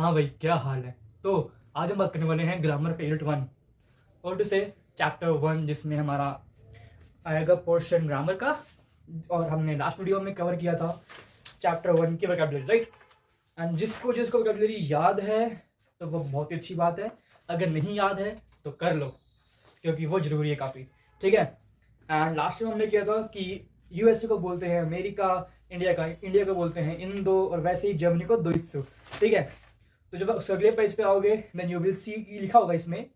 हाँ भाई, क्या हाल है। तो आज हम बात करने वाले हैं ग्रामर का यूनिट 1 और टू से चैप्टर 1, जिसमें हमारा आएगा पोर्शन ग्रामर का। और हमने लास्ट वीडियो में कवर किया था चैप्टर 1 की वोकैबुलरी, राइट। एंड जिसको जिसको वोकैबुलरी याद है तो वो बहुत ही अच्छी बात है, अगर नहीं याद है तो कर लो, क्योंकि वो जरूरी है काफ़ी, ठीक है। एंड लास्ट में हमने किया था कि यूएसए को बोलते हैं अमेरिका, इंडिया को बोलते हैं इंडो, और वैसे ही जर्मनी को दोइत्सु, ठीक है। तो जब उस अगले पेज पे आओगे देन यू विल सी कि लिखा होगा इसमें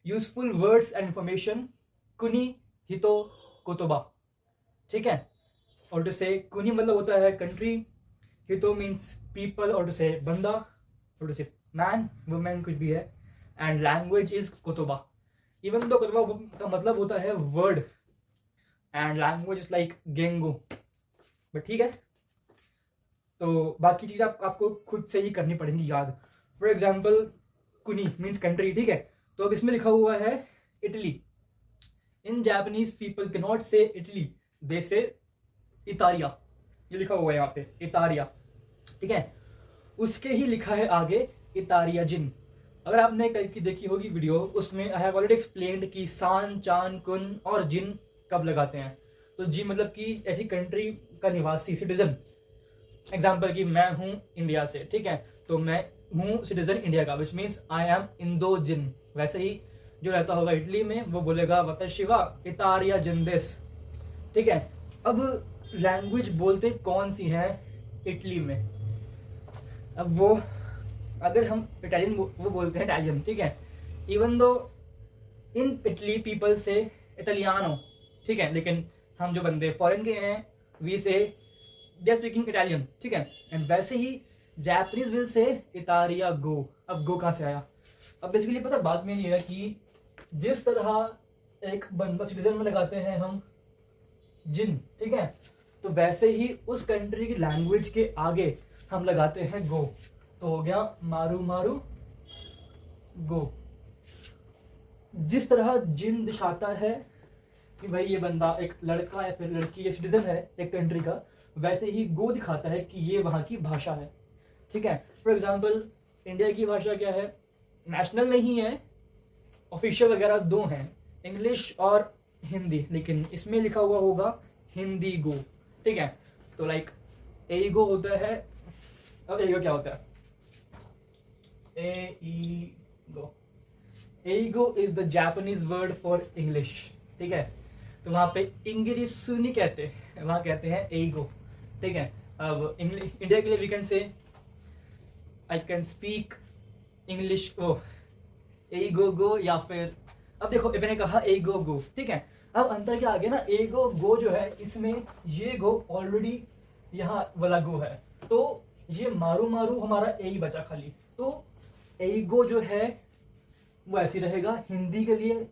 यूजफुल वर्ड्स एंड इंफॉर्मेशन कुनी हितो कोतोबा, ठीक है। और टू से कुनी मतलब होता है कंट्री, हितो मीन्स पीपल, और टू से बंदा, और टू से मैन वुमेन कुछ भी है, एंड लैंग्वेज इज कोतोबा। इवन दो कोतोबा का मतलब होता है word and language is like गेंगो, बट ठीक है। तो बाकी चीज आपको खुद से ही करनी पड़ेंगी याद। फॉर एग्जाम्पल कुनी मीन्स कंट्री, ठीक है। तो अब इसमें लिखा हुआ है Italy. In Japanese people can not से इटली, दे से इतारिया। ये लिखा हुआ है यहाँ पे इतारिया, ठीक है। उसके ही लिखा है आगे इतारिया जिन। अगर आपने कल की देखी होगी वीडियो, उसमें आई हैव ऑलरेडी एक्सप्लेन्ड कि सान, चान, कुन और जिन कब लगाते हैं। तो जिन मतलब कि ऐसी कंट्री का निवासी, सिटीजन। एग्जाम्पल कि मैं हूं इंडिया से, ठीक है, तो मैं हूं सिटीजन इंडिया का, विच मीन्स आई एम इंदो जिन। वैसे ही जो रहता होगा इटली में वो बोलेगा वतशिवा इतारिया जिंदेस, ठीक है। अब लैंग्वेज बोलते कौन सी है इटली में? अब वो अगर हम इटालियन वो बोलते हैं इटालियन, ठीक है। Even though in Italy people से इटालियानो, ठीक है, लेकिन हम जो बंदे फॉरेन के हैं वी से दे आर स्पीकिंग इटालियन, ठीक है। एंड वैसे ही जापानीज विल से इतारिया गो। अब गो कहाँ से आया? अब बेसिकली पता बात में ये है कि जिस तरह एक बंदा सिटीजन में लगाते हैं हम जिन, ठीक है, तो वैसे ही उस कंट्री की लैंग्वेज के आगे हम लगाते हैं गो। तो हो गया मारू मारू गो। जिस तरह जिन दिखाता है कि भाई ये बंदा एक लड़का या फिर लड़की या सिटीजन है एक कंट्री का, वैसे ही गो दिखाता है कि ये वहां की भाषा है, ठीक है। फॉर एग्जाम्पल इंडिया की भाषा क्या है? नेशनल नहीं है, ऑफिशियल वगैरह दो हैं, इंग्लिश और हिंदी, लेकिन इसमें लिखा हुआ होगा हिंदी गो, ठीक है। तो लाइक ए गो होता है। अब ए गो क्या होता है? एगो, एगो is the Japanese word for English, ठीक है। तो वहां पे इंग्लिश नहीं कहते, वहां कहते हैं एगो, ठीक है। अब इंडिया के लिए we can say I can speak English ओ एगो गो, या फिर अब देखो मैंने कहा एगो गो, ठीक है। अब अंतर क्या आ गया ना, एगो गो जो है इसमें ये गो ऑलरेडी यहाँ वाला गो है, तो ये मारू मारू हमारा ए ही बचा खाली। तो एगो जो है वो ऐसी रहेगा, हिंदी के लिए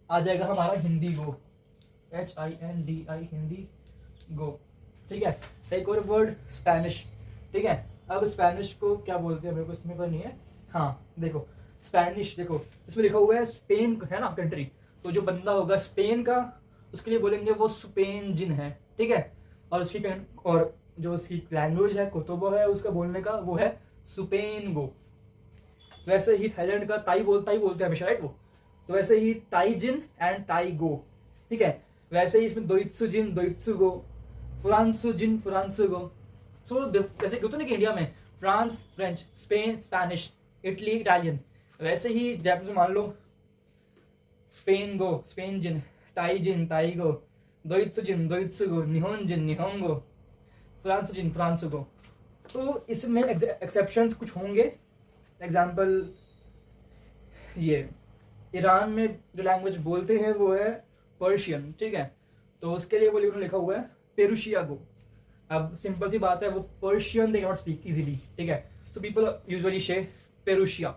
आ जाएगा हमारा हिंदी गो, HINDI हिंदी गो, ठीक है। एक और वर्ड स्पेनिश, ठीक है। अब स्पेनिश को क्या बोलते हैं मेरे को इसमें पता नहीं है। हाँ देखो स्पेनिश, देखो इसमें लिखा हुआ है स्पेन है ना कंट्री, तो जो बंदा होगा स्पेन का उसके लिए बोलेंगे वो स्पेन जिन है, ठीक है। और उसकी और जो उसकी लैंग्वेज है कोतोबो है उसका बोलने का, वो है सुपेन गो। वैसे ही थाईलैंड का ताई बोलते हैं हमेशा, राइट वो। तो वैसे ही ताई जिन एंड ताई गो, ठीक है। वैसे ही इसमें दोइत्सु जिन दोइत्सु गो, फ्रांसु जिन फ्रांसु गो। सो जैसे होता ना कि इंडिया में France French, Spain Spanish, Italy Italian, वैसे ही जापानीज मान लो स्पेन गो स्पेन जिन, ताई गो, दोइत्सु जिन दोइत्सु गो, निहोन जिन निहोन गो, फ्रांस जिन फ्रांस गो। तो इसमें एक्सेप्शंस कुछ होंगे। एग्जाम्पल ये ईरान में जो लैंग्वेज बोलते हैं वो है पर्शियन, ठीक है। तो उसके लिए वो लिखा हुआ है पेरुशिया गो। अब सिंपल सी बात है, वो Persian they not speak easily, ठीक है। सो पीपल यूजुअली से पेरुशिया,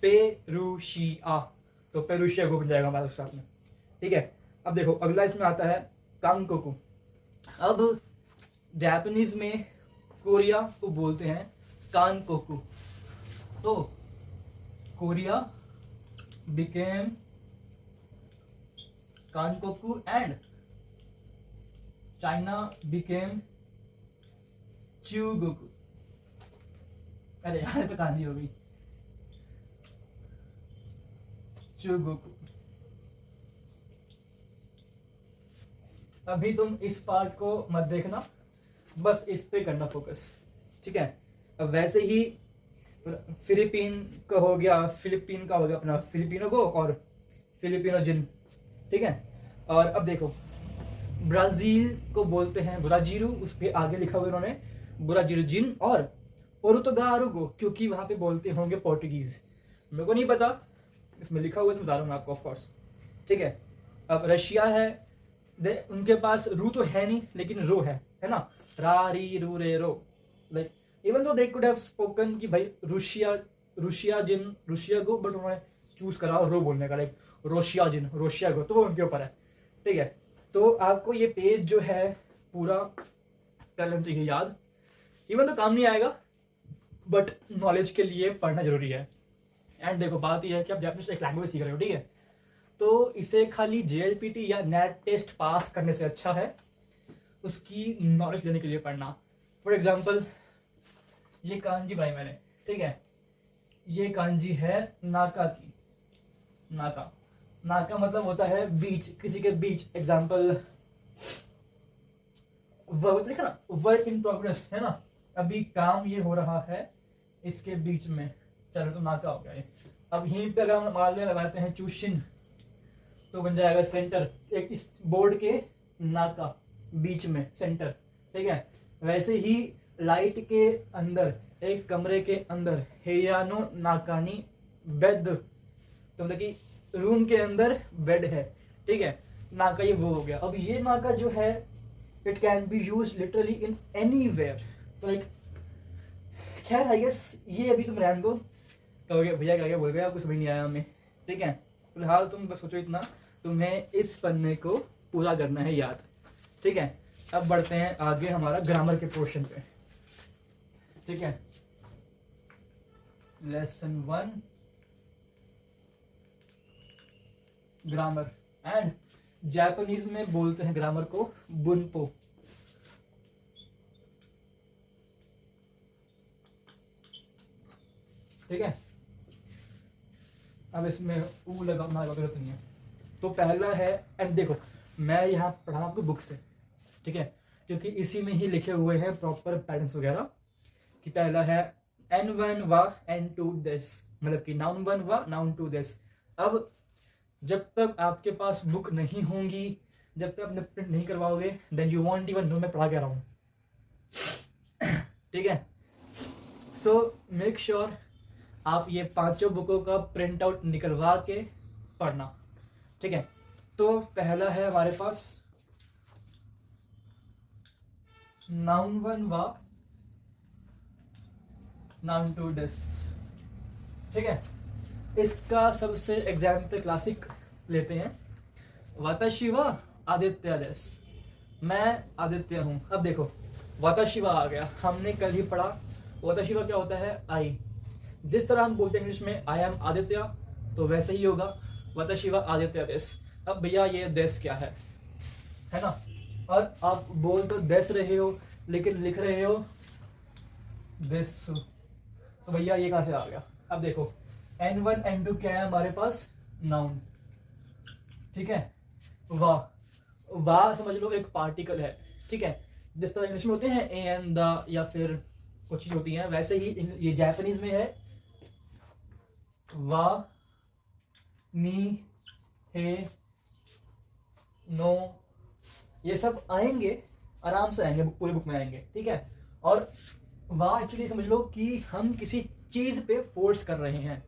पेरुशिया, तो पेरुशिया गो बन जाएगा हमारे साथ में, ठीक है। अब देखो अगला इसमें आता है कांगकोकू। अब जापानीज में कोरिया को बोलते हैं कानकोकू। तो कोरिया बिकेम कानकोकू एंड चाइना बिकेम च्यूगोकू। अरे यार तो कांजी हो गई, चुगोकू। अभी तुम इस पार्ट को मत देखना, बस इस पे करना फोकस, ठीक है। अब वैसे ही फिलीपीन का हो गया अपना फिलिपिनो को और फिलिपिनो जिन, ठीक है। और अब देखो ब्राजील को बोलते हैं ब्राजीलू, उस पे आगे लिखा हुआ उन्होंने ब्राजील जिन, और पोर्तुगालो को क्योंकि वहां पे बोलते होंगे पोर्टुगीज, मेरे को नहीं पता, इसमें लिखा हुआ है तो बता रहा हूँ आपको, ऑफ कोर्स, ठीक है। अब रशिया है, उनके पास रू तो है नहीं लेकिन रो है ना, रा री रू रे रो, like even though they could have spoken कि भाई रुशिया जिन रुशिया को, बट उन्होंने चूज करा रो बोलने का, लाइक रोशिया जिन रोशिया को, तो वो उनके ऊपर है, ठीक है। तो आपको ये पेज जो है पूरा कर लेना चाहिए याद, इवन तो काम नहीं आएगा बट नॉलेज के लिए पढ़ना जरूरी है। एंड देखो बात यह है कि आप जापानीज एक लैंग्वेज सीख रहे हो, ठीक है, तो इसे खाली JLPT या नेट टेस्ट पास करने से अच्छा है उसकी नॉलेज लेने के लिए पढ़ना। फॉर एग्जाम्पल ये कांजी भाई मैंने, ठीक है, ये कांजी है नाका की, नाका मतलब होता है बीच, किसी के बीच, एग्जाम्पल देखा ना, वर्क इन प्रोग्रेस है ना, अभी काम ये हो रहा है इसके बीच में, चलो तो नाका हो गया ये। अब यहीं पे अगर हम मान ले लगाते हैं चूशिन तो बन जाएगा सेंटर, एक इस बोर्ड के नाका बीच में सेंटर, ठीक है। वैसे ही लाइट के अंदर, एक कमरे के अंदर हेयानो नाकानी बेड, तो मतलब कि रूम के अंदर बेड है, ठीक है, नाका ये वो हो गया। अब ये नाका जो है it can be use literally in anywhere, तो लाइक खैर आई गेस ये अभी तुम रहने दो, कहोगे भैया क्या बोल गए आपको समझ नहीं आया हमें, ठीक है। फिलहाल तुम बस सोचो इतना, तुम्हें इस पन्ने को पूरा करना है याद, ठीक है। अब बढ़ते हैं आगे हमारा ग्रामर के पोर्शन पे, ठीक है। लेसन 1 ग्रामर, एंड जापानीज में बोलते हैं ग्रामर को बुनपो, ठीक है। अब इसमें ऊ लगाना जरूरत नहीं है, तो पहला है, एंड देखो मैं यहाँ पढ़ा आपको बुक से, ठीक है, क्योंकि इसी में ही लिखे हुए हैं प्रॉपर पैटर्न्स वगैरह, कि पहला है N1 वा N2 दिस, मतलब कि नाउन 1 वा नाउन 2 दिस। अब जब तक आपके पास बुक नहीं होंगी, जब तक अपने प्रिंट नहीं करवाओगे, then you won't even know मैं पढ़ा क्या रहा हूँ, ठीक है। सो मेक श्योर आप ये पांचों बुकों का प्रिंट आउट निकलवा के पढ़ना, ठीक है। तो पहला है हमारे पास नाउन 1 वा नाउन 2 दिस, ठीक है। इसका सबसे एग्जाम्पल क्लासिक लेते हैं, वाताशी वा आदित्य देस, मैं आदित्य हूं। अब देखो वाताशी वा आ गया, हमने कल ही पढ़ा वाताशी वा क्या होता है, आई। जिस तरह हम बोलते हैं इंग्लिश में आई एम आदित्य, तो वैसे ही होगा वाताशी वा आदित्य देस। अब भैया ये देस क्या है ना, और आप बोल तो देस रहे हो लेकिन लिख रहे हो देस, तो भैया ये कहां से आ गया। अब देखो N1 N2 क्या है हमारे पास, नाउन, ठीक है। वाह समझ लो एक पार्टिकल है, ठीक है। जिस तरह इंग्लिश में होते हैं ए एन द या फिर कुछ चीज होती हैं, वैसे ही ये जापानीज में है वा नी हे नो, ये सब आएंगे आराम से आएंगे, पूरी बुक में आएंगे, ठीक है। और वाह एक्चुअली समझ लो कि हम किसी चीज पे फोर्स कर रहे हैं।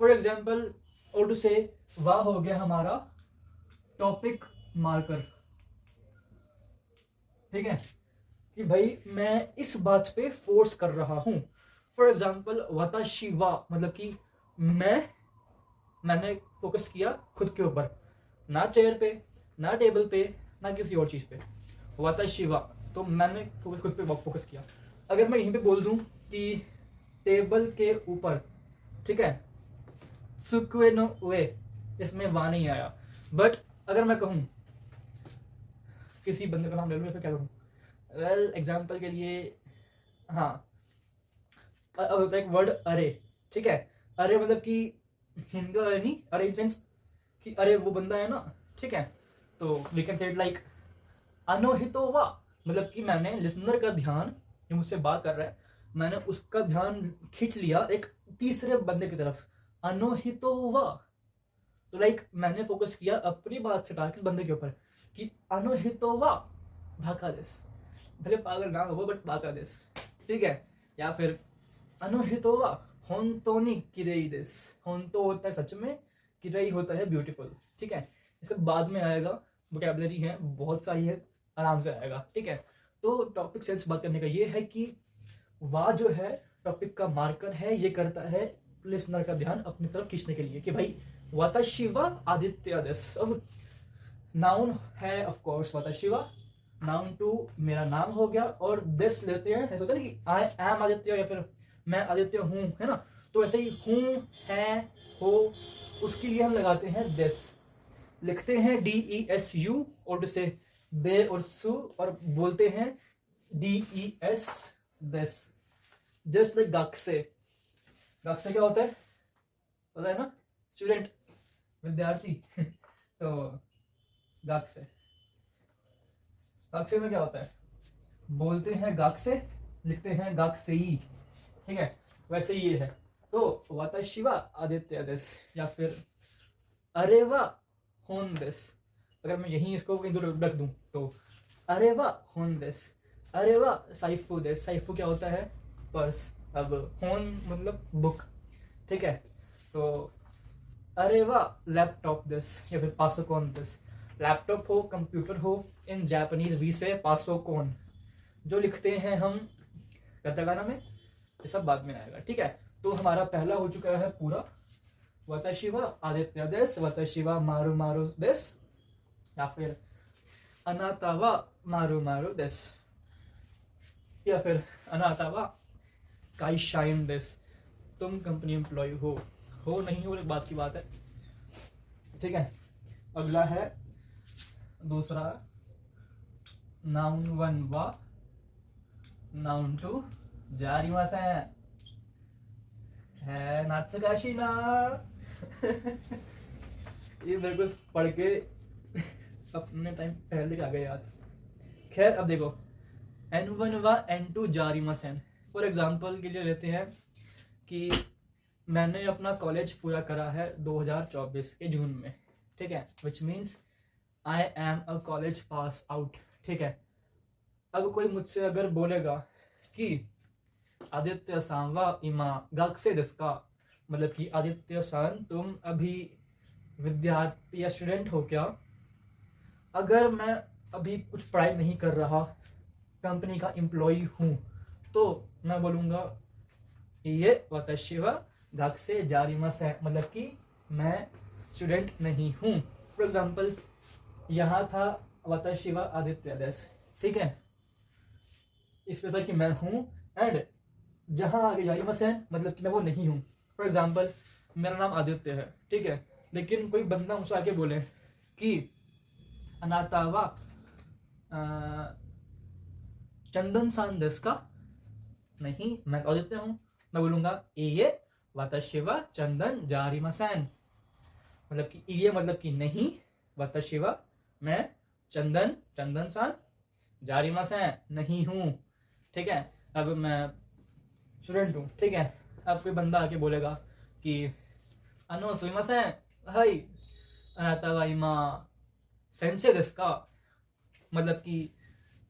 फॉर एग्जाम्पल और टू से वाह हो गया हमारा टॉपिक मार्कर, ठीक है, कि भाई मैं इस बात पे फोर्स कर रहा हूं। फॉर एग्जाम्पल वाताशी वा मतलब कि मैंने फोकस किया खुद के ऊपर, ना चेयर पे, ना टेबल पे, ना किसी और चीज पे, वाताशी वा, तो मैंने खुद पे फोकस किया। अगर मैं यहीं पे बोल दूं कि टेबल के ऊपर, ठीक है, सुक्वे नो वे, इसमें वा नहीं आया, बट अगर मैं कहूं किसी बंदे का नाम ले लूं, फिर क्या करूं, वेल एग्जाम्पल के लिए, हाँ अब होता है एक वर्ड अरे, ठीक है, अरे मतलब कि हिंदी अरे नहीं, अरेंजमेंट्स कि अरे वो बंदा है ना, ठीक है, तो we can say it like अनोहितो वा, मतलब कि मैंने लिसनर का ध्यान, जो मुझसे बात कर रहा है, मैंने उसका ध्यान खींच लिया एक तीसरे बंदे की तरफ, अनोहितो वा। तो लाइक मैंने फोकस किया अपनी बात से के बंदे के ऊपर कि अनोहितो वा भाका देस, भले पागल ना हो बट भाका देस, ठीक है। या फिर अनोहितो वा होंतोनी किरेई देस, होंतो होता है सच में, किरेई होता है ब्यूटीफुल, ठीक है। ये सब बाद में आएगा, वोकैबुलरी है बहुत सारी है, आराम से आएगा, ठीक है। तो टॉपिक सेंस बात करने का ये है कि वा जो है टॉपिक का मार्कर है, ये करता है लिसनर का ध्यान अपनी तरफ खींचने के लिए कि भाई वाताशी वा आदित्य देस। अब नाउन है ऑफ कोर्स वाताशी वा, नाउन टू मेरा नाम हो गया, और दिस लेते हैं, ऐसा होता है कि आई एम आदित्य या फिर मैं आदित्य हूं, है ना। तो ऐसे ही हूं, है, हो, उसके लिए हम लगाते हैं दिस, लिखते हैं DESU, और से दे और सु, और बोलते हैं DES दिस, जस्ट लाइक गाक्से। गाक्से क्या होता है पता है ना, स्टूडेंट, विद्यार्थी तो गाक्से, गाक्से में क्या होता है, बोलते हैं गाक्से, लिखते हैं गाक्सेई, ठीक है। वैसे ही ये है, तो वाताशी वा आदित्य देस, या फिर अरे वा होन देस। अगर मैं यहीं इसको कहीं दूर रख दूं तो अरे वा होन देस, अरे वा साइफू देस, साइफू क्या होता है पर्स, अब होन मतलब बुक, ठीक है। तो अरे वा लैपटॉप देस, या फिर पासोकोन देस, लैपटॉप हो कंप्यूटर हो, इन जापानीज वी से पासोकोन। जो लिखते हैं हम कताकाना में, ये सब बाद में आएगा, ठीक है। तो हमारा पहला हो चुका है पूरा, वाताशी वा आदित्य देस, वाताशी वा मारू मारू देस, या फिर अनाता वा मारू मारू देस, या फिर अनाता वा काइशाइन देस, तुम कंपनी एम्प्लॉय हो नहीं हो एक बात की बात है, ठीक है। अगला है दूसरा, नाउन 1 वा, नाउन 2 जारिमासेन है नात्सुकाशी ना ये मेरे को पढ़ के अपने टाइम पहले आ गया याद। खैर अब देखो, N1 वा N2 जारिमासेन, फॉर एग्जाम्पल के लिए लेते हैं कि मैंने अपना कॉलेज पूरा करा है 2024 के जून में, ठीक है, which means I am a college pass out, ठीक है। अब कोई मुझसे अगर बोलेगा कि आदित्य सान वा इमा गाक्से देसु का, मतलब कि आदित्य सान तुम अभी विद्यार्थी या स्टूडेंट हो क्या, अगर मैं अभी कुछ पढ़ाई नहीं कर रहा, कंपनी का एम्प्लॉय हूं, तो मैं बोलूंगा ये वाताशी वा गाक्से जारिमासेन, मतलब कि मैं स्टूडेंट नहीं हूं। फॉर एग्जाम्पल यहाँ था वाताशी वा आदित्य देसु, ठीक है, इस पे था कि मैं हूं, एंड जहां आगे जारिमासेन मतलब कि मैं वो नहीं हूं। फॉर एग्जाम्पल मेरा नाम आदित्य है, ठीक है, लेकिन कोई बंदा मुझसे आके बोले कि अनाता वा चंदन सान देसु का, नहीं मैं आदित्य हूं, मैं बोलूंगा ये वाताशी वा चंदन जारिमासेन, मतलब कि ये मतलब कि नहीं, वाताशी वा मैं चंदन सान जारिमासेन नहीं हूं, ठीक है। अब मैं स्टूडेंट हूं, ठीक है, अब कोई बंदा आके बोलेगा कि अनो सुमिमासेन हाय अनाता वा इमा सेंसे देसु का, मतलब कि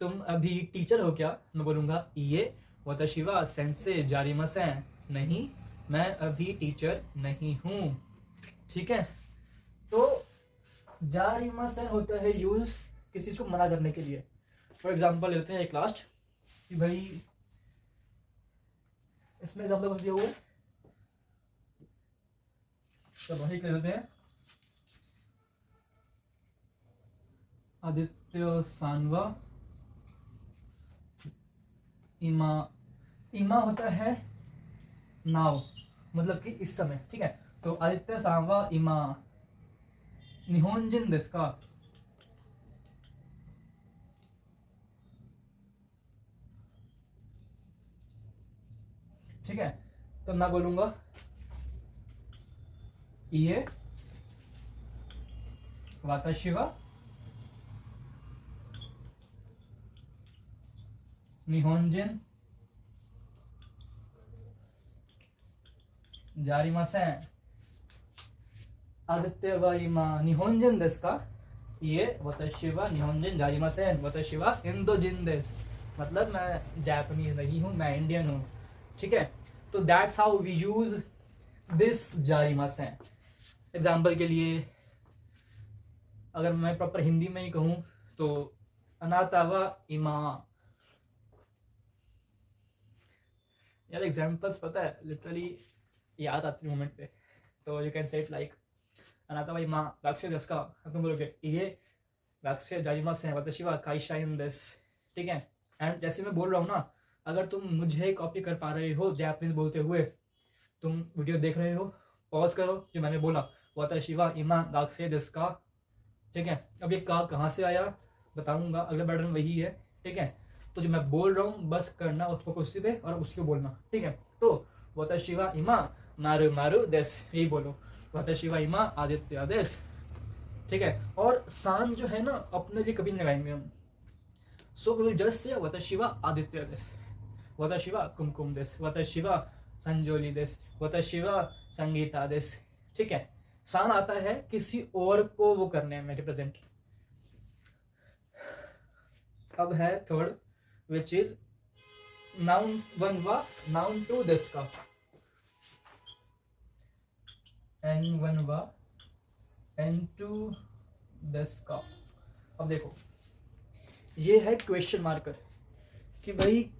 तुम अभी टीचर हो क्या, मैं बोलूंगा ये वाताशी वा सेंसे जारिमासेन, नहीं मैं अभी टीचर नहीं हूं, ठीक है। तो जारिमासेन होता है यूज किसी को मना करने के लिए। फॉर एग्जाम्पल लेते हैं एक लास्ट कि भाई इसमें एग्जाम्पल बन दिया हुआ है, तो वही कर देते हैं, आदित्य सानवा इमा, इमा होता है नाउ, मतलब कि इस समय, ठीक है। तो आदित्य सानवा इमा निहोंजिन देसु का, ठीक है। तो मैं बोलूंगा ये वाताशी वा निहोंजिन जारिमासेन आदित्य वा इमा निहोंजिन देस का ये वताशी वा निहोंजिन जारिमासेन वताशी वा इंडोजिन देस, मतलब मैं जापानीज नहीं हूँ, मैं इंडियन हूँ, ठीक है। तो that's how we use this जारिमासेन। एग्जाम्पल के लिए अगर मैं प्रॉपर हिंदी में ही कहूँ तो अनाता वा इमा, यार एग्जाम्पल्स पता है लिटरली याद आती है मोमेंट पे, तो you can say it like अनाता वा इमा गाक्से देस का, तुम बोलोगे ये गाक्से जारिमासेन वताशी वा काईशा इन देस, ठीक है। एंड जैसे मैं बोल रहा हूँ ना, अगर तुम मुझे कॉपी कर पा रहे हो जापानीज बोलते हुए, तुम वीडियो देख रहे हो, पॉज करो, जो मैंने बोला वताशी वा इमा गाक्से देस का, ठीक है। अब ये का कहाँ से आया बताऊंगा, अगला पैटर्न वही है, ठीक है। तो जो मैं बोल रहा हूँ बस करना उसको उसी पे और उसको बोलना, ठीक है। तो वताशी वा इमा मारू मारू देस, यही बोलो, वताशी वा इमा आदित्य देस, ठीक है। और सान जो है ना अपने लिए कभी नहीं लगाएंगे हम, so we will just say वताशी वा आदित्य देस, वताशी वा कुमकुम देस, वताशी वा संजोली देस, वताशी वा संगीता देस, ठीक है। सान आता है किसी और को वो करने में रिप्रेजेंट। अब है third which is noun one वा नाउन टू देस का, एन वन वा एन टू देस का। अब देखो ये है क्वेश्चन मार्कर कि भाई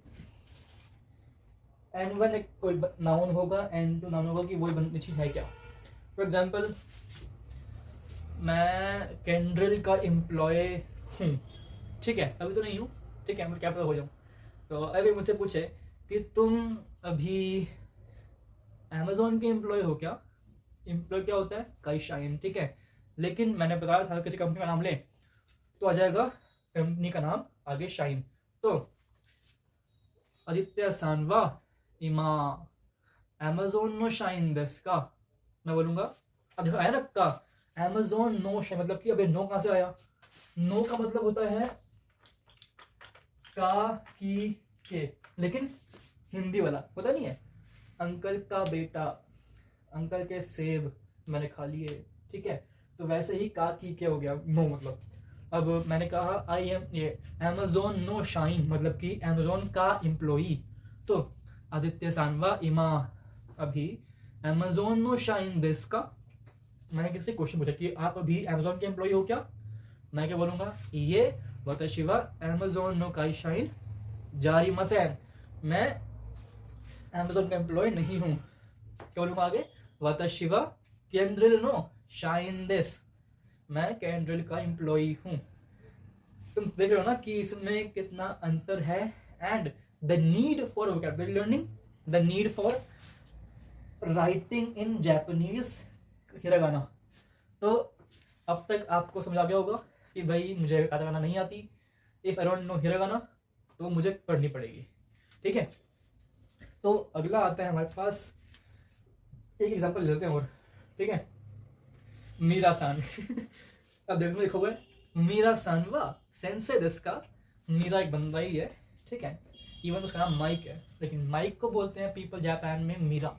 N1 एक कोई नाउन होगा, N2 नाउन होगा, कि वही बनती चीज है क्या। फॉर एग्जाम्पल मैं कैंड्रिल का एम्प्लॉय हूँ, ठीक है, अभी तो नहीं हूँ, ठीक है, मैं क्या पता हो जाऊँ। तो अभी मुझसे पूछे कि तुम अभी अमेजोन के एम्प्लॉय हो क्या, एम्प्लॉय क्या होता है काईशाइन, ठीक है। लेकिन मैंने बताया था किसी कंपनी का नाम ले तो आ जाएगा कंपनी का नाम आगे शाइन। तो आदित्य सान वा इमा अमेजोन नो शाइन देस का, मैं बोलूंगा, अब देखो आया ना का, अमेजोन नो शाइन, मतलब कि अबे नो कहां से आया, नो का मतलब होता है का की के, लेकिन हिंदी वाला पता नहीं है, अंकल का बेटा, अंकल के सेब मैंने खा लिए, ठीक है। तो वैसे ही का की के हो गया नो, मतलब अब मैंने कहा आई एम ये अमेजोन नो शाइन, मतलब कि अमेजोन का एम्प्लॉई। तो आदित्य सानवा इमा अभी अमेजोन नो शाइन देस का, मैंने किससे क्वेश्चन पूछा कि आप अभी अमेजोन के एम्प्लॉई हो क्या, मैं क्या बोलूंगा ये वताशी वा अमेजोन नो काई शाइन जारी मसेन, मैं अमेजोन का एम्प्लॉय नहीं हूँ, क्या बोलूंगा आगे वताशी वा केंद्रिल नो शाइन देस, मैं कैंड्रिल का एम्प्लॉई हूँ। तुम देख रहे हो ना कि इसमें कितना अंतर है। And the need for vocabulary learning, the need for writing in Japanese hiragana. तो अब तक आपको समझ आ गया होगा कि भाई मुझे काटाकाना नहीं आती, if I don't know hiragana तो मुझे पढ़नी पड़ेगी, ठीक है। तो अगला आता है हमारे पास, एक एग्जांपल लेते हैं और, ठीक है, मीरा सान अब देखो लिखा हुआ है मीरा सान वा सेंसे देस का, मीरा एक बंदा ही है, ठीक है, इवन उसका नाम माइक है, लेकिन माइक को बोलते हैं पीपल जापान में मीरा।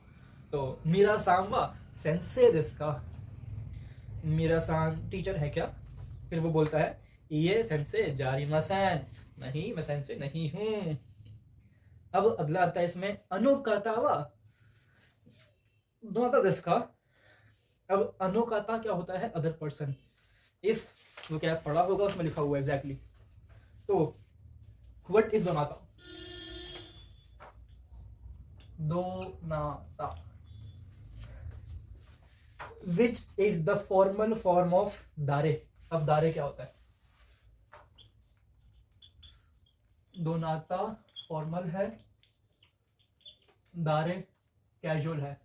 तो मीरा सान वा सेंसे देस का, मीरा सान टीचर है क्या, फिर वो बोलता है ये सेंसे जारिमासेन, नहीं मैं सेंसे नहीं हूं। अब अगला आता है इसमें अनुकाता वा दोनाता देस का। अब अनुकाता क्या होता है, अदर पर्सन, इफ वो क्या पढ़ा होगा उसमें लिखा हुआ है एग्जैक्टली। तो व्हाट इज दोनाता, दोनाता which is the formal form of दारे। अब दारे क्या होता है, दोनाता फॉर्मल है, दारे कैजुअल है,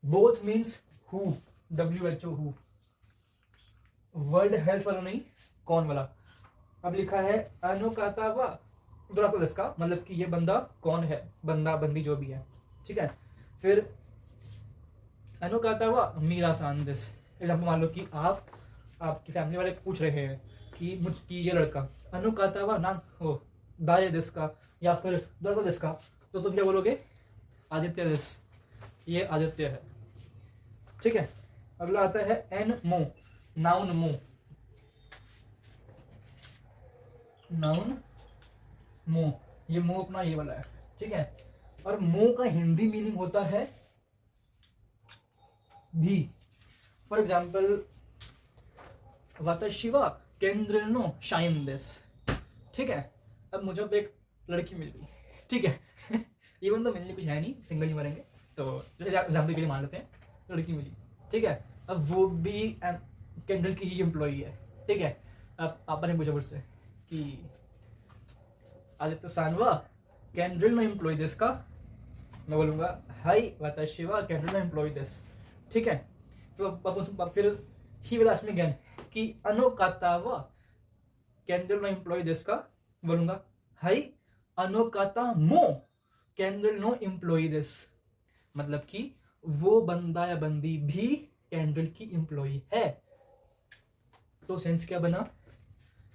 both means who, WHO who, world health वाला नहीं, कौन वाला। अब लिखा है अनुकाता वा दोनाता देस का, मतलब कि ये बंदा कौन है, बंदा बंदी जो भी है, ठीक है। फिर अनुकाता वा मीरा सान देस, एग्जाम्पल मान लो कि आप आपकी फैमिली वाले पूछ रहे हैं कि मुझकी ये लड़का अनुकाता वा नाम हो दारे देश का या फिर दुर्गा देश का, तो तुम क्या बोलोगे? आदित्य देश, ये आदित्य है। ठीक है, अगला आता है एन मो, नाउन मो, नाउन मो, ये मो अपना ये वाला है। ठीक है, और मो का हिंदी मीनिंग होता है भी। फॉर एग्जाम्पल वाताशिवा केंद्र नो शाइन दिस। ठीक है, अब मुझे तो एक लड़की मिल गई, ठीक है इवन तो मिलने कुछ है नहीं, सिंगल ही मरेंगे, तो एग्जाम्पल के लिए मान लेते हैं लड़की मिली। ठीक है, अब वो भी केंद्र की ही एम्प्लॉई है। ठीक है, अब आपने पूछा मुझसे कि आदित्य सानवा केंद्र नो एम्प्लॉय दिस का, मैं बोलूंगा हाई वाताशिवा केंद्र नो एम्प्लॉय दिस। ठीक है, तो फिर he will ask me again कि अनोकाता वा केंद्र नो एम्प्लॉय दिस का, बोलूंगा हाई अनोकाता मो केंद्र नो एम्प्लॉय दिस, मतलब कि वो बंदा या बंदी भी कैंडल की एम्प्लॉय है। तो सेंस क्या बना?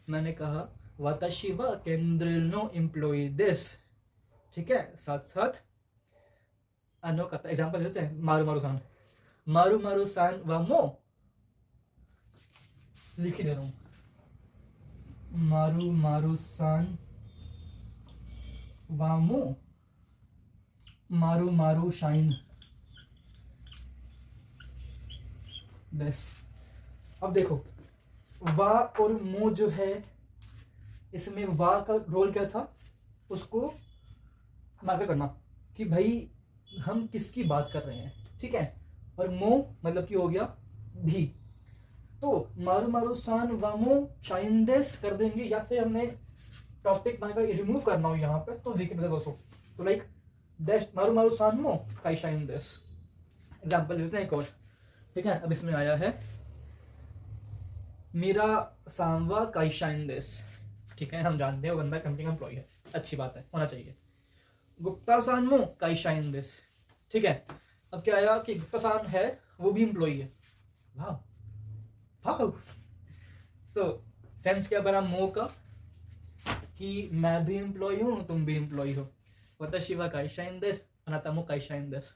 मैंने कहा वाताशी वा केंद्र नो एम्प्लॉय दिस। ठीक है, साथ साथ अनोकाता एग्जांपल देते हैं, मारू मारू सान, मारू मारू सान वा मो, लिख ही दे रहा हूं, मारू मारू सान वा मो, मारू मारू शाइन दिस। अब देखो वा और मो जो है, इसमें वा का रोल क्या था? उसको मार्क करना कि भाई हम किसकी बात कर रहे हैं। ठीक है, और मो मतलब कि हो गया भी। तो मारू मारू सान वा मो शाइन दिस कर देंगे, या फिर हमने टॉपिक रिमूव करना हो यहाँ पे तो वी के मतलब दोस्तों, तो लाइक डैश मारू मारू सान मो काई शाइन दिस। एग्जांपल लेते हैं एक और। ठीक है, अब इसमें आया है मीरा सांवा काई शाइन दिस। ठीक है, हम जानते हैं वो बंदा कंपनी का एम्प्लॉय है, अच्छी बात है, होना चाहिए। गुप्ता सान मो काई शाइन दिस। ठीक है, अब क्या आया कि गुप्ता सान है वो भी एम्प्लॉय है। वाह वाह, तो सेंस क्या बना मो का कि मैं भी एम्प्लॉय हूं, तुम भी एम्प्लॉय हो। वाताशी वा काई शाइन दिस, अनाता मो काई शाइन दिस।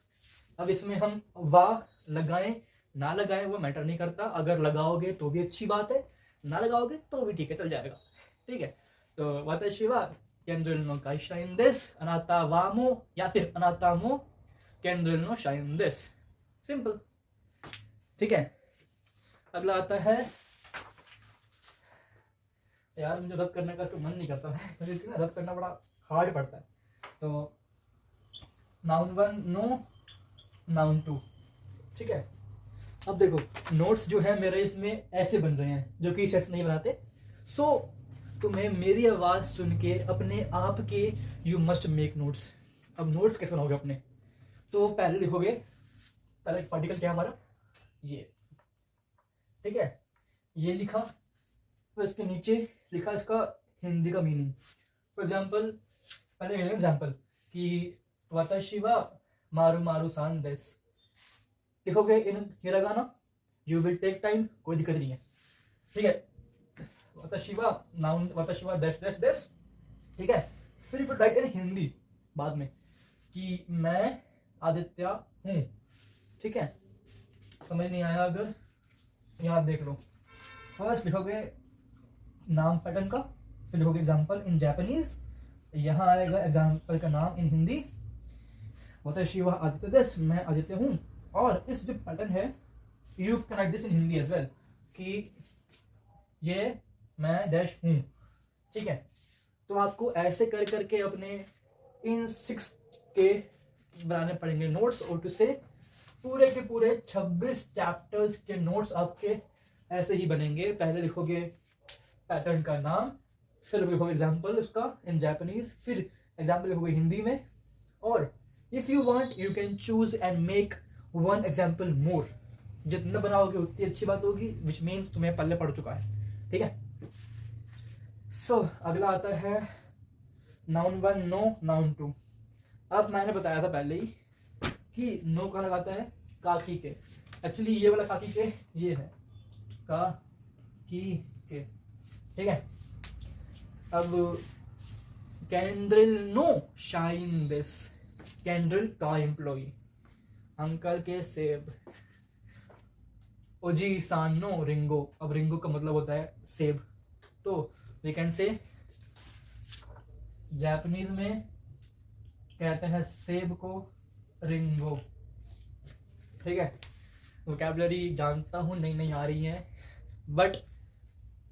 अब इसमें हम वाह लगाएं ना लगाएं वो मैटर नहीं करता, अगर लगाओगे तो भी अच्छी बात है, ना लगाओगे तो भी ठीक है, चल जाएगा। ठीक है, तो वाताशी वा केंद्र नो काई शाइन दिस, अनाता वा मो या फिर अनाता मो केंद्र नो शाइन दिस, सिंपल। ठीक है, अगला आता है, यार मुझे रब करने का इसको मन नहीं करता है, क्योंकि ना रब करना बड़ा हार्ड पड़ता है। तो नाउन 1 नो, नाउन 2। ठीक है, अब देखो नोट्स जो है मेरे इसमें ऐसे बन रहे हैं जो कि सेट्स नहीं बनाते। सो तुम्हें मेरी आवाज सुन के अपने आप के यू मस्ट मेक नोट्स। अब नोट्स कैसे बनाओगे अपने? तो पहले लिखोगे, पहले पार्टिकल क्या है हमारा ये। ठीक है, ये लिखा, तो इसके नीचे लिखा इसका हिंदी का मीनिंग। फॉर एग्जाम्पल पहले एग्जाम्पल कि वाताशी वा मारू मारू सान दिस, लिखोगे इन हिरागाना, यू विल टेक टाइम, कोई दिक्कत नहीं है। ठीक है, वाताशी वा नाउन, वाताशी वा डैश डैश दिस। ठीक है, फिर यू राइट इन हिंदी बाद में कि मैं आदित्य हूं। ठीक है, समझ नहीं आया अगर यहाँ देख लो, फर्स्ट लिखोगे नाम पैटर्न का, फिर लिखोगे एग्जाम्पल इन जापानीज, यहाँ आएगा एग्जाम्पल का नाम इन हिंदी, वाताशी वा आदित्य दिस, मैं आदित्य हूँ। और इस जो पैटर्न है you can write this in Hindi as well कि ये मैं डैश हूँ। ठीक है, तो आपको ऐसे कर करके अपने इन 6 के बनाने पड़ेंगे नोट्स, और से पूरे के पूरे 26 चैप्टर्स के नोट्स आपके ऐसे ही बनेंगे। पहले लिखोगे पैटर्न का नाम, फिर लिखोगे एग्जाम्पल उसका इन जापानीज, फिर एग्जाम्पल लिखोगे हिंदी में, और if you want you can choose and make 1 example more. जितना बनाओगे उतनी अच्छी बात होगी, विच मीन्स तुम्हें पहले पढ़ चुका है। ठीक है, सो अगला आता है नाउन 1 नो, नाउन 2। अब मैंने बताया था पहले ही कि नो कहाँ लगाता है, काकी के। एक्चुअली ये वाला काकी के ये है का की के, ठीक है। अब कैंड्रिल नो शाइन दिस, कैंड्रिल का एम्प्लॉई, अंकल के सेब, ओजी सान नो रिंगो, अब रिंगो का मतलब होता है सेब, तो वी कैन से जापानीज में कहते हैं सेब को रिंगो, ठीक है। वोकैबुलरी जानता हूँ नई नई आ रही है, बट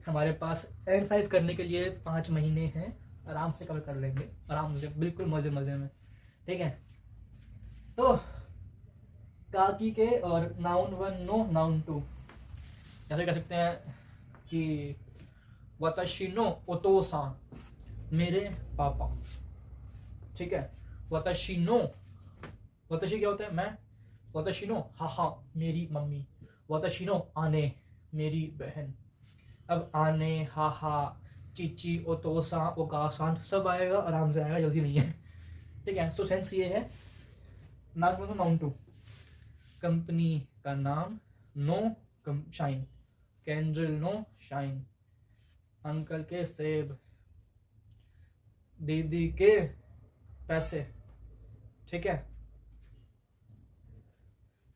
हमारे पास N5 करने के लिए 5 महीने हैं, आराम से कवर कर लेंगे, आराम से, बिल्कुल मजे मजे में, ठीक है। तो काकी के और नाउन 1 नो नाउन 2 ऐसे कह सकते हैं कि वताशी नो ओतोसान, मेरे पापा, ठीक है। वताशी नो, वताशी क्या होता है मैं, वताशी नो हाहा मेरी मम्मी, वताशी नो आने मेरी बहन। अब आने, हाहा, चीची, ओतोसा, ओकासान सब आएगा, आराम से आएगा, जल्दी नहीं है, ठीक है। तो सेंस ये है, नाउन नाउन 2, कंपनी का नाम, नो शाइन, कैंड्रिल नो शाइन, अंकल के सेब, दीदी के पैसे, ठीक है।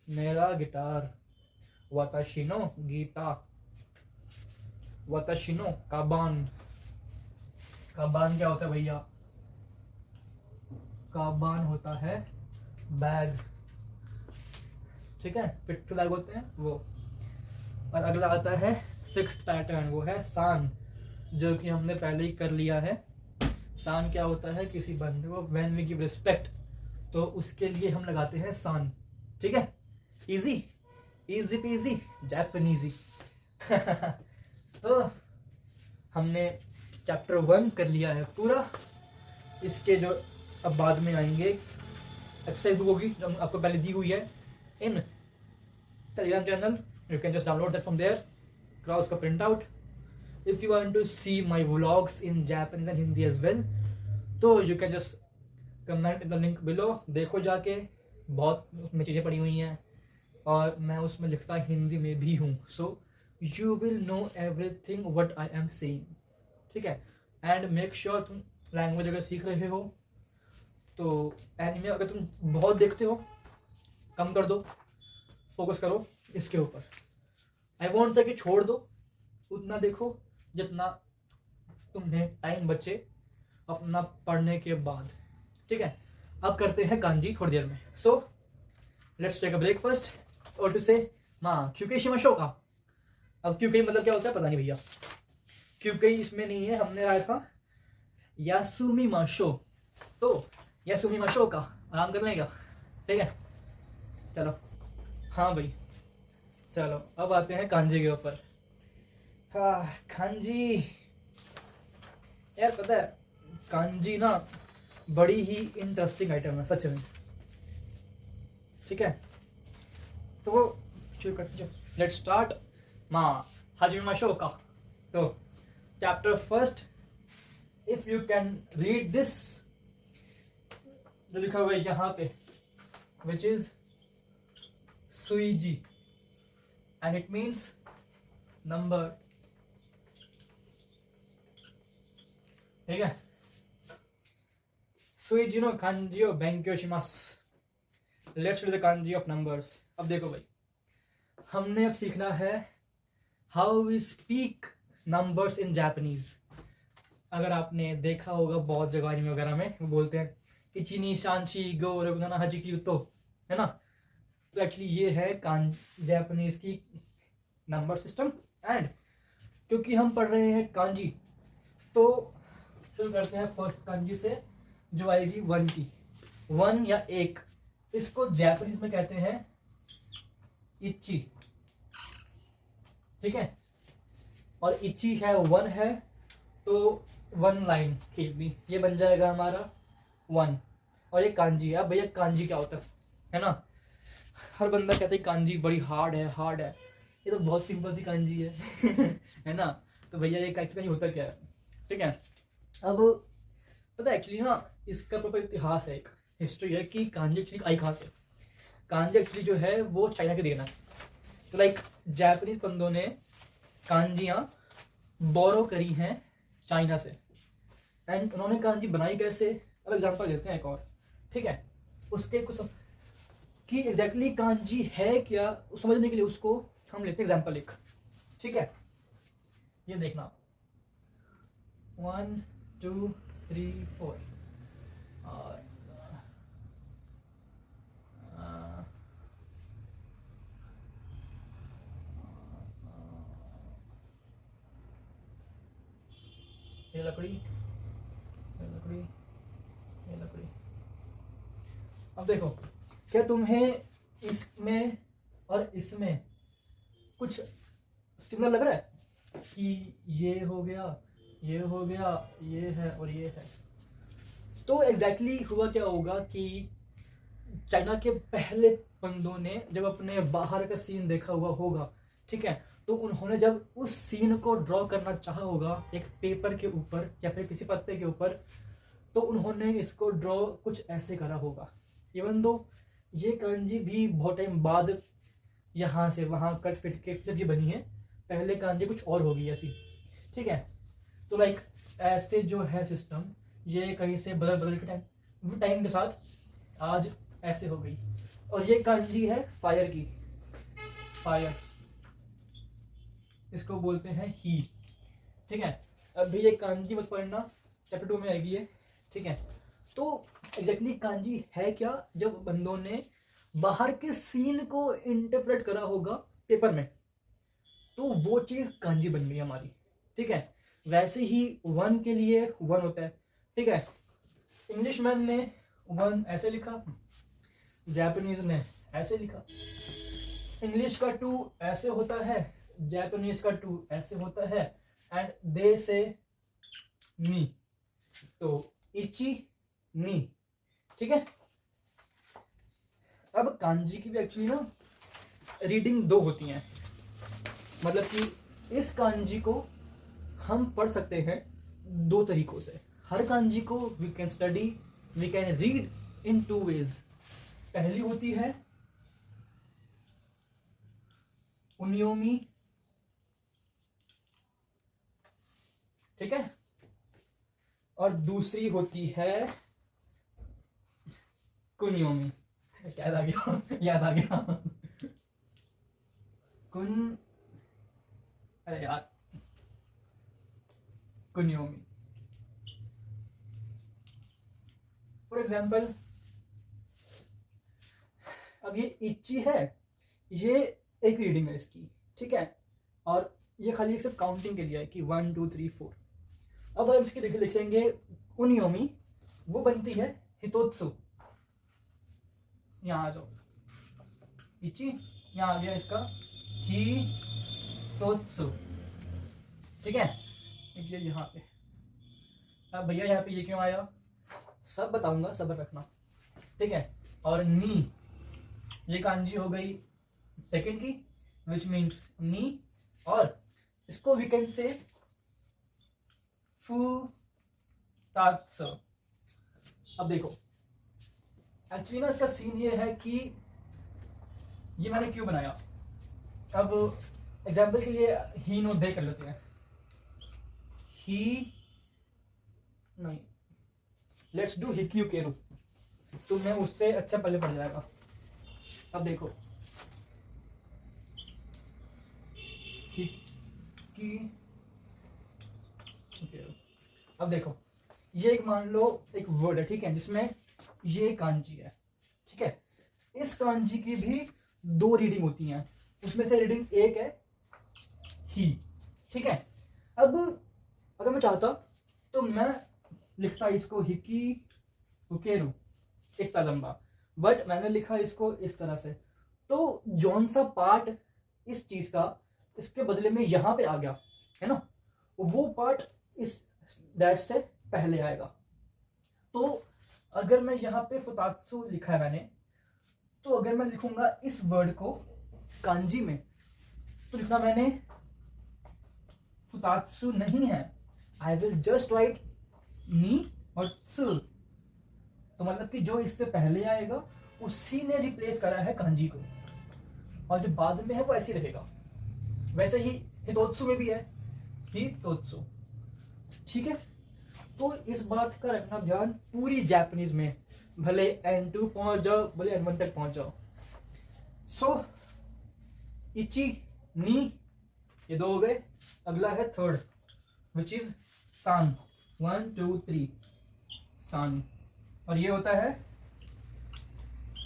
मेरा गिटार, वताशिनो गीता, वताशिनो काबान, काबान क्या होता है भैया, काबान होता है बैग, ठीक है, पिट्ठू बैग होते हैं वो। और अगला आता है 6th पैटर्न, वो है सान, जो कि हमने पहले ही कर लिया है। सान क्या होता है, किसी बंदे को व्हेन वी गिव रिस्पेक्ट, तो उसके लिए हम लगाते हैं सान, ठीक है। Easy easy peasy Japanesey. तो हमने चैप्टर 1 कर लिया है पूरा, इसके जो अब बाद में आएंगे एक्सरसाइज बुक होगी जो आपको पहले दी हुई है in Telegram channel, you can just download that from there, कराओ उसका print out. If you want to see my vlogs in Japanese and Hindi as well, तो you can just comment in the link below, देखो जाके, बहुत उसमें चीज़ें पड़ी हुई हैं और मैं उसमें लिखता हिंदी में भी हूँ, so you will know everything what I am saying, ठीक है। एंड मेक श्योर तुम लैंग्वेज अगर सीख रहे हो तो एनिमे अगर तुम बहुत देखते हो कम कर दो, फोकस करो इसके ऊपर। आई वॉन्ट से कि छोड़ दो, उतना देखो जितना तुम्हें टाइम बचे अपना पढ़ने के बाद, ठीक है। अब करते हैं कांजी थोड़ी देर में, so let's take a break first और टू से माँ क्योंकि शिमाशो का। अब क्योंकि मतलब क्या होता है पता नहीं भैया, क्योंकि इसमें नहीं है, हमने आया था यासुमी माशो, तो यासुमी माशो का आराम कर लेगा, ठीक है। चलो हाँ भाई, चलो अब आते हैं कांजी के ऊपर। हाँ कांजी, यार पता है कांजी ना बड़ी ही इंटरेस्टिंग आइटम है सच में, ठीक है। तो शुरू करते, लेट्स स्टार्ट माँ हाजिमा शो का। तो chapter 1, if you can read this, जो लिखा हुआ है यहाँ पे, विच इज सुईजी एंड इट मीन्स नंबर, ठीक है। सुईजी नो कांजी ओ बेंक्यो शिमासु, let's do the kanji of numbers. अब देखो भाई, हमने अब सीखना है how we speak numbers in Japanese. अगर आपने देखा होगा बहुत जगह एनिमे वगैरह में वो बोलते हैं इचिनी शांशी गो रघुनाना हजी की तो, है ना। तो एक्चुअली ये है जापानीज की नंबर सिस्टम, एंड क्योंकि हम पढ़ रहे हैं कांजी तो शुरू करते हैं फर्स्ट कांजी से, जो आएगी 1 की, 1 या 1, इसको जापानीज में कहते हैं इच्ची, ठीक है। और इच्ची है 1 है तो 1 लाइन खींच दी, ये बन जाएगा हमारा 1। और ये कांजी है। अब भैया कांजी क्या होता है ना, हर बंदा कहता है कांजी बड़ी हार्ड है, हार्ड है, ये तो बहुत सिंपल सी कांजी है है ना। तो भैया ये कांजी होता क्या है, ठीक है। अब पता है एक्चुअली ना इसका प्रॉपर इतिहास है, एक हिस्ट्री है कि कांजी एक्चुअली आई कहाँ से। कांजी एक्चुअली जो है वो चाइना के देना है। तो लाइक जापानीज बंदों ने कांजियां बोरो करी हैं चाइना से। एंड उन्होंने कांजी बनाई कैसे, अब एग्जांपल लेते हैं एक और, ठीक है। उसके कुछ कि एग्जैक्टली कांजी है क्या समझने के लिए उसको हम लेते हैं एग्जांपल एक, ठीक है। ये देखना 1 2 3 4 और ये लकड़ी, ये लकड़ी, ये लकड़ी। अब देखो, क्या तुम्हें इसमें और इसमें कुछ सिग्नल लग रहा है कि ये हो गया, ये हो गया, ये है और ये है? तो एग्जैक्टली हुआ क्या होगा कि चाइना के पहले बंदों ने जब अपने बाहर का सीन देखा हुआ होगा, ठीक है, तो उन्होंने जब उस सीन को ड्रॉ करना चाहा होगा एक पेपर के ऊपर या फिर किसी पत्ते के ऊपर, तो उन्होंने इसको ड्रॉ कुछ ऐसे करा होगा। इवन दो ये कांजी भी बहुत टाइम बाद यहाँ से वहाँ कट फिट के फिर भी बनी है, पहले कांजी कुछ और होगी ऐसी, ठीक है। तो लाइक ऐसे जो है सिस्टम, ये कहीं से बदल बदल के टाइम के साथ आज ऐसे हो गई। और ये कांजी है फायर की, फायर, इसको बोलते हैं ही, ठीक है। अभी ये कांजी मत पढ़ना, चैप्टर 2 में आएगी ये, ठीक है। तो एग्जैक्टली कांजी है क्या, जब बंदों ने बाहर के सीन को इंटरप्रेट करा होगा पेपर में, तो वो चीज कांजी बन गई हमारी, ठीक है। वैसे ही वन के लिए वन होता है, ठीक है। इंग्लिश मैन ने वन ऐसे लिखा, जापानीज ने ऐसे लिखा। इंग्लिश का टू ऐसे होता है, जापानीज का टू ऐसे होता है। एंड दे से मी, तो इची नी, ठीक है। अब कांजी की भी एक्चुअली ना रीडिंग 2 होती हैं, मतलब कि इस कांजी को हम पढ़ सकते हैं 2 तरीकों से। हर कांजी को we can study, we can read in 2 ways. पहली होती है उनियोमी, ठीक है, और दूसरी होती है कुनियोमी। याद आ गया, याद आ गया, कुन, अरे यार, कुनियोमी। फॉर एग्जाम्पल अब ये इच्ची है, ये एक रीडिंग है इसकी, ठीक है, और ये खाली सिर्फ काउंटिंग के लिए है कि 1 2 3 4। अब हम इसकी लिखेंगे उनियोमी, वो बनती है हितोत्सु। यहाँ आ जाओ, इची, यहाँ आ गया इसका हितोत्सु, ठीक है। ये यहाँ पे, अब भैया यहाँ पे ये क्यों आया सब बताऊंगा, सब्र रखना, ठीक है। और नी, ये कांजी हो गई सेकंड की, विच मीन्स नी, और इसको वी कैन से फू तात्सु। अब देखो एक्चुअली ना इसका सीन ये है कि ये मैंने क्यों बनाया। अब एग्जाम्पल के लिए ही नो दे कर लेते हैं, ही नहीं, लेट्स डू हिक्यू केरू, तो मैं उससे अच्छा पहले पड़ जाएगा। अब देखो हिक्की, अब देखो ये एक मान लो एक वर्ड है, ठीक है, जिसमें ये कांजी है, ठीक है। इस कांजी की भी 2 रीडिंग होती हैं, उसमें से रीडिंग एक है ही, ठीक है। अब अगर मैं चाहता तो मैं लिखता इसको हिकी उकेरू इतना लंबा, बट मैंने लिखा इसको इस तरह से, तो जौन सा पार्ट इस चीज का इसके बदले में यहां पे आ गया है ना, वो पार्ट इस डैश से पहले आएगा। तो अगर मैं यहाँ पे फुतात्सु लिखा है मैंने, तो अगर मैं लिखूंगा इस वर्ड को कांजी में, तो लिखना मैंने फुतात्सु नहीं है, I will just right knee और त्सु। तो मतलब कि जो इससे पहले आएगा उसी ने रिप्लेस करा है कांजी को, और जो बाद में है वो ऐसे ही रहेगा। वैसे ही हितोत्सु में भी है हितोत्सु, ठीक है। तो इस बात का रखना ध्यान पूरी जापानीज में, भले N2 पहुंच जाओ, भले N1 तक पहुंच जाओ। सो इची नी, ये दो हो गए। अगला है थर्ड, विच इज सान, 1 2 3 सान, और ये होता है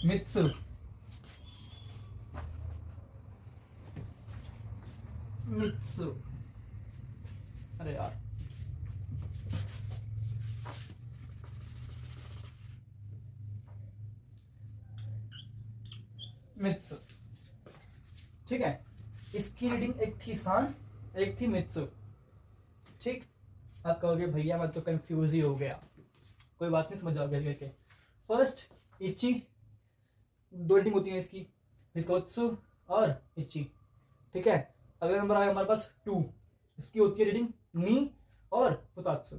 मित्सु, मित्सु, अरे यार मित्सु, ठीक है। इसकी रीडिंग एक थी सान, एक थी मित्सु, ठीक। आप कहोगे भैया मैं तो कंफ्यूज ही हो गया, कोई बात नहीं, समझ जाओगे करके। फर्स्ट इची, दो रीडिंग होती है इसकी, हितोत्सु और इची, ठीक है। अगला नंबर आया हमारे पास 2, इसकी होती है रीडिंग नी और फुतात्सु,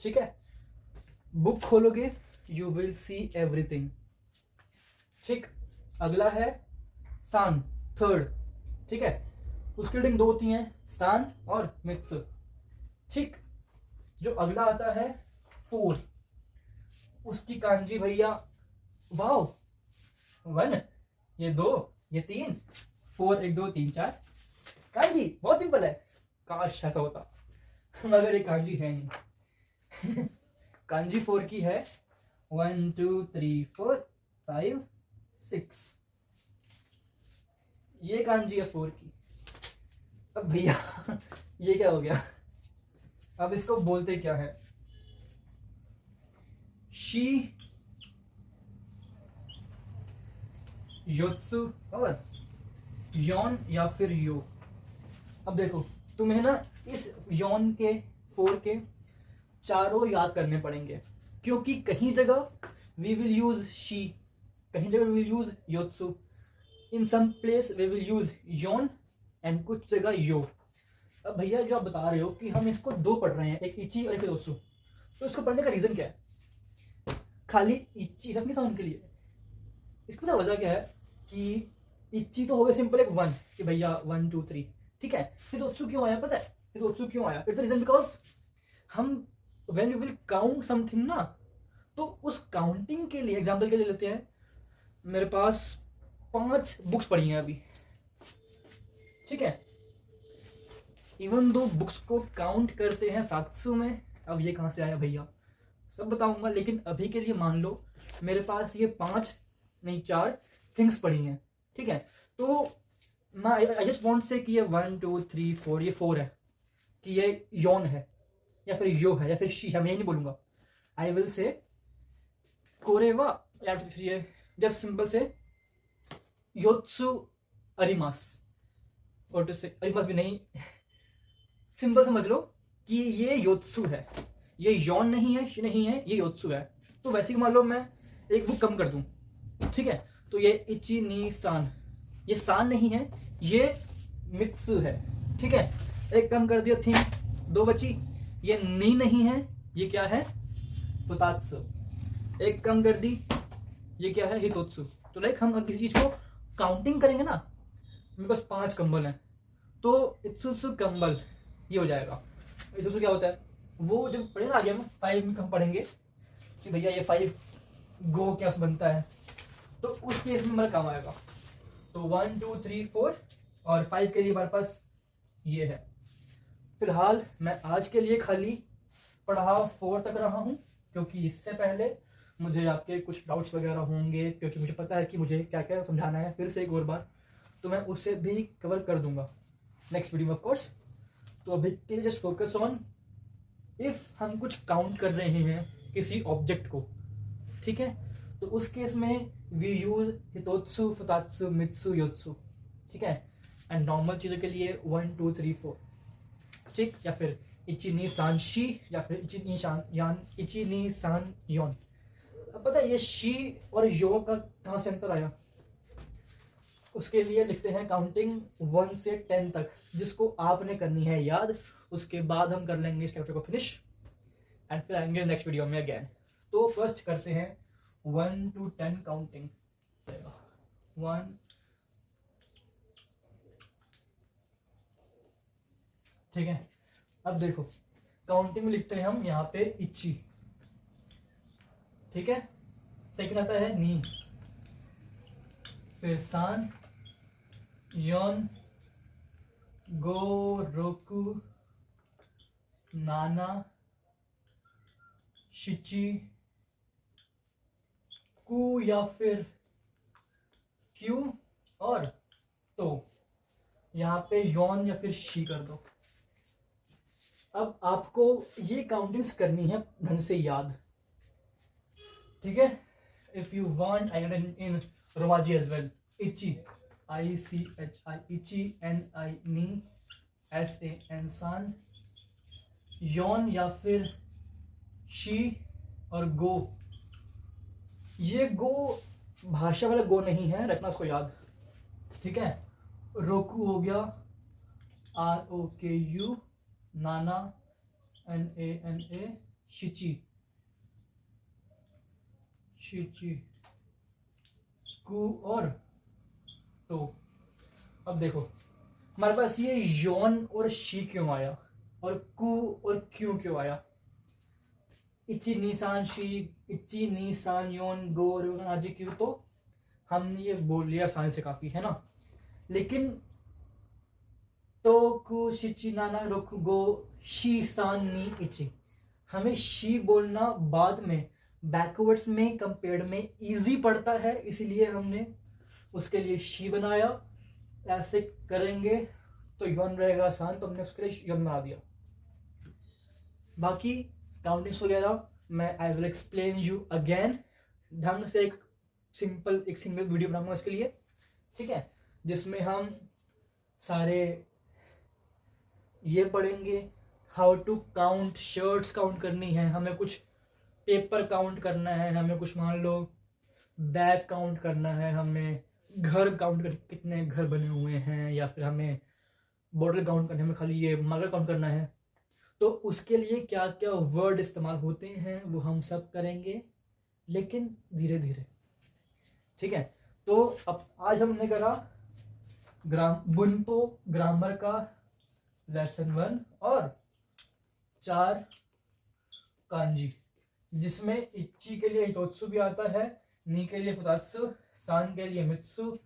ठीक है। बुक खोलोगे यू विल सी एवरीथिंग, ठीक। अगला है सान, थर्ड, ठीक है। उसकी रीडिंग दो होती हैं, सान और मित्सु, ठीक। जो अगला आता है 4, उसकी कांजी भैया, वाओ 1, ये 2, ये 3, 4 1 2 3 4 कांजी, बहुत सिंपल है। काश ऐसा होता, मगर ये कांजी है नहीं। कांजी 4 की है 1 2 3 4 5 6, ये कांजी है 4 की। अब भैया ये क्या हो गया, अब इसको बोलते क्या है, शी, योत्सु और योन या फिर यो। अब देखो तुम्हें ना इस योन के 4 के चारों याद करने पड़ेंगे, क्योंकि कहीं जगह वी विल यूज शी, कहीं जगह वी विल यूज योत्सु, in some place we will use योन एंड कुछ जगह यो। अब भैया जो आप बता रहे हो कि हम इसको दो पढ़ रहे हैं, एक इची और एक योत्सु, तो इसको पढ़ने का रीजन क्या है? खाली इची रखनी साउंड के लिए? इसकी पता वजह क्या है कि इची तो हो गया सिंपल एक 1 कि भैया 1 2 3, ठीक है। हितोत्सु क्यों आया पता है? हितोत्सु क्यों आया? इट्स रीजन बिकॉज हम when you will count something ना, तो उस काउंटिंग के लिए एग्जांपल के लिए लेते हैं, मेरे पास 5 बुक्स पढ़ी हैं अभी, ठीक है। इवन दो बुक्स को काउंट करते हैं 700 में, अब ये कहां से आया भैया सब बताऊंगा, लेकिन अभी के लिए मान लो मेरे पास ये 5 नहीं 4 थिंग्स पढ़ी हैं, ठीक है। तो मैं आई जस्ट वांट से कि ये 1 2 3 4 ये 4 है, कि ये योन है या फिर यो है या फिर शी है, मैं ये नहीं बोलूंगा। आई विल से कोरेवा या फिर ये जस्ट सिंपल से योत्सु अरिमास, और टू से अरिमास भी नहीं, सिंपल समझ लो कि ये योत्सु है, ये योन नहीं है, शी नहीं है, ये योत्सु है। तो वैसे ही मान लो मैं एक बुक कम कर दूं, ठीक है, तो ये इची नी सान, ये सान नहीं है, ये मित्सु है, ठीक है। एक कम कर दिया थिंग, 2 बची, ये नी नहीं है, ये क्या है? फुतात्सु। एक कम कर दी, ये क्या है? हितोत्सु। तो लाइक हम किसी चीज को काउंटिंग करेंगे ना, मेरे पास 5 कंबल हैं, तो इत्सुसु कंबल ये हो जाएगा। इत्सुसु क्या होता है? वो जब पढ़े ना आगे हम 5 में हम पढ़ेंगे कि भैया ये 5 गो क्या बनता है, तो उस केस में हमारा काम आएगा। तो 1 2 3 4 और 5 के लिए हमारे पास ये है। फिलहाल मैं आज के लिए खाली पढ़ाव 4 तक रहा हूँ, क्योंकि इससे पहले मुझे आपके कुछ डाउट्स वगैरह होंगे, क्योंकि मुझे पता है कि मुझे क्या क्या समझाना है फिर से एक और बार, तो मैं उसे भी कवर कर दूंगा नेक्स्ट वीडियो में ऑफ कोर्स। तो अभी के लिए जस्ट फोकस ऑन, इफ हम कुछ काउंट कर रहे हैं किसी ऑब्जेक्ट को, ठीक है, तो उस केस में वी यूज हितोत्सु, फुतात्सु, मित्सु, योत्सु, ठीक है। एंड नॉर्मल चीजों के लिए 1 2 3 4, ठीक, या फिर इची नी सान शी, या फिर इची नी शान यान, इची नी सान योन। अब पता है ये शी और यो का कहां से अंतर आया? उसके लिए लिखते हैं काउंटिंग 1 से 10 तक, जिसको आपने करनी है याद, उसके बाद हम कर लेंगे इस चैप्टर को फिनिश एंड फिर आएंगे नेक्स्ट वीडियो में अगेन। तो फर्स्ट करते हैं 1 to 10 काउंटिंग। 1 ठीक है, अब देखो काउंटिंग में लिखते हैं हम यहाँ पे इची, ठीक है। सेकंड आता है नी, फिर सान, योन, गो, रोकू, नाना, शिची, कु या फिर क्यू, और तो यहाँ पे योन या फिर शी कर दो। अब आपको ये काउंटिंग्स करनी है ढंग से याद, ठीक है। If you want I can in romaji as well. इची, ICHI, इची, NI नी, SAN सान, योन या फिर शी, और गो। ये गो भाषा वाला गो नहीं है, रखना उसको याद, ठीक है। रोकू हो गया, ROKU, नाना, NANA, शिची, शिची, कु और तो। अब देखो हमारे पास ये योन और शी क्यों आया और कु और क्यों क्यों आया। इची नीसान शी, इची नीसान योन गो आज क्यों, तो हमने ये बोल लिया आसानी से काफी, है ना। लेकिन तो कु शिची नाना रोकु गो शी सान नी इची, हमें शी बोलना बाद में बैकवर्ड्स में कंपेयर्ड में इजी पड़ता है, इसीलिए हमने उसके लिए शी बनाया। ऐसे करेंगे तो यौन रहेगा आसान, तो हमने उसके लिए यौन बना दिया। बाकी काउंटिंग्स वगैरह मैं I will explain you again ढंग से, एक सिंगल वीडियो बनाऊंगा इसके लिए, ठीक है, जिसमें हम सारे ये पढ़ेंगे how to count, shirts count करनी है हमें, कुछ पेपर काउंट करना है हमें, कुछ मान लो बैग काउंट करना है हमें, घर काउंट कर कितने घर बने हुए हैं, या फिर हमें बॉटल काउंट करने में खाली ये मगर काउंट करना है। तो उसके लिए क्या क्या वर्ड इस्तेमाल होते हैं वो हम सब करेंगे, लेकिन धीरे धीरे, ठीक है। तो अब आज हमने करा बुनपो ग्रामर का लेसन 1 और 4 कांजी, जिसमें इच्ची के लिए हितोत्सु भी आता है, नी के लिए फुतात्सु, सान के लिए मित्सु,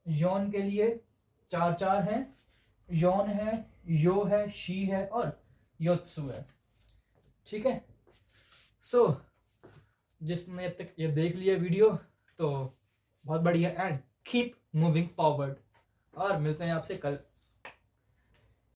योन के लिए 4 हैं, योन है, यो है, शी है और योत्सु है, ठीक है। सो जिसने अब तक ये देख लिया वीडियो तो बहुत बढ़िया, एंड कीप मूविंग फॉरवर्ड, और मिलते हैं आपसे कल।